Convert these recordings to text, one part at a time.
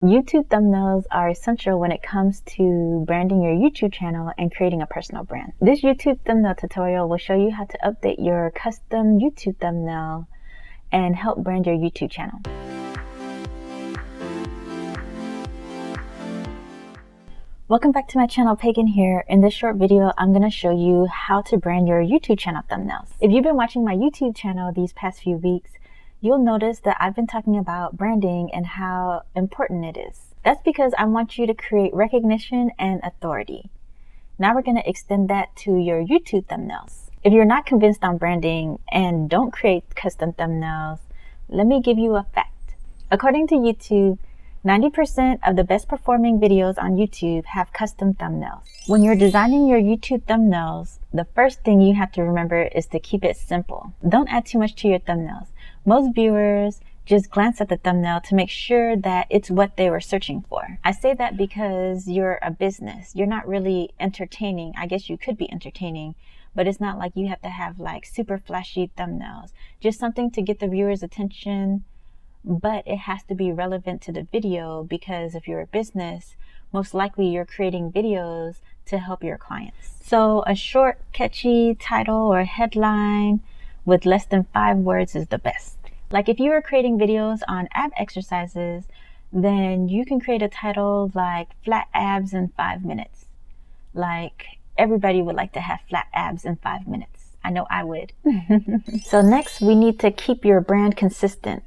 YouTube thumbnails are essential when it comes to branding your YouTube channel and creating a personal brand. This YouTube thumbnail tutorial will show you how to update your custom YouTube thumbnail and help brand your YouTube channel. Welcome back to my channel, Paigon here. In this short video, I'm going to show you how to brand your YouTube channel thumbnails. If you've been watching my YouTube channel these past few weeks, you'll notice that I've been talking about branding and how important it is. That's because I want you to create recognition and authority. Now we're going to extend that to your YouTube thumbnails. If you're not convinced on branding and don't create custom thumbnails, let me give you a fact. According to YouTube, 90% of the best performing videos on YouTube have custom thumbnails. When you're designing your YouTube thumbnails, the first thing you have to remember is to keep it simple. Don't add too much to your thumbnails. Most viewers just glance at the thumbnail to make sure that it's what they were searching for. I say that because you're a business. You're not really entertaining. I guess you could be entertaining, but it's not like you have to have like super flashy thumbnails. Just something to get the viewer's attention, but it has to be relevant to the video, because if you're a business, most likely you're creating videos to help your clients. So a short, catchy title or headline with less than 5 words is the best. Like if you are creating videos on ab exercises, then you can create a title like flat abs in 5 minutes. Like everybody would like to have flat abs in 5 minutes. I know I would. So next, we need to keep your brand consistent.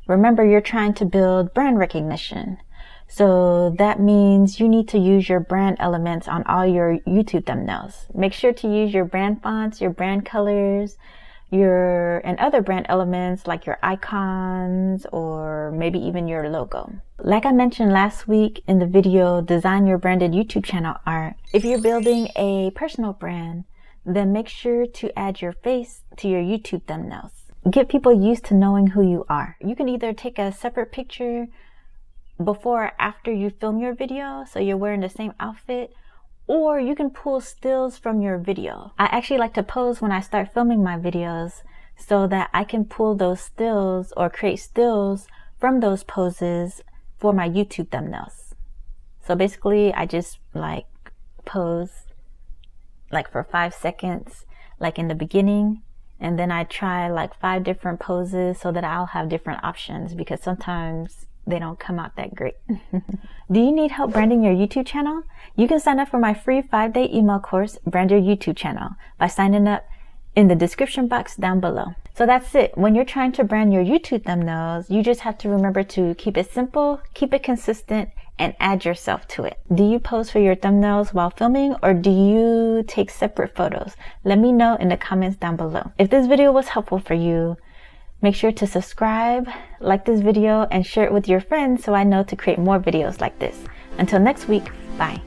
Remember, you're trying to build brand recognition. So that means you need to use your brand elements on all your YouTube thumbnails. Make sure to use your brand fonts, your brand colors, and other brand elements like your icons or maybe even your logo. Like I mentioned last week in the video, design your branded YouTube channel art. If you're building a personal brand, then make sure to add your face to your YouTube thumbnails. Get people used to knowing who you are. You can either take a separate picture before or after you film your video, so you're wearing the same outfit, or you can pull stills from your video. I actually like to pose when I start filming my videos so that I can pull those stills or create stills from those poses for my YouTube thumbnails. So basically I just like pose like for 5 seconds, like in the beginning, and then I try like 5 different poses so that I'll have different options, because sometimes they don't come out that great. Do you need help branding your YouTube channel? You can sign up for my free 5-day email course, Brand Your YouTube Channel, by signing up in the description box down below. So that's it. When you're trying to brand your YouTube thumbnails, you just have to remember to keep it simple, keep it consistent, and add yourself to it. Do you pose for your thumbnails while filming, or do you take separate photos? Let me know in the comments down below. If this video was helpful for you, make sure to subscribe, like this video, and share it with your friends so I know to create more videos like this. Until next week, bye.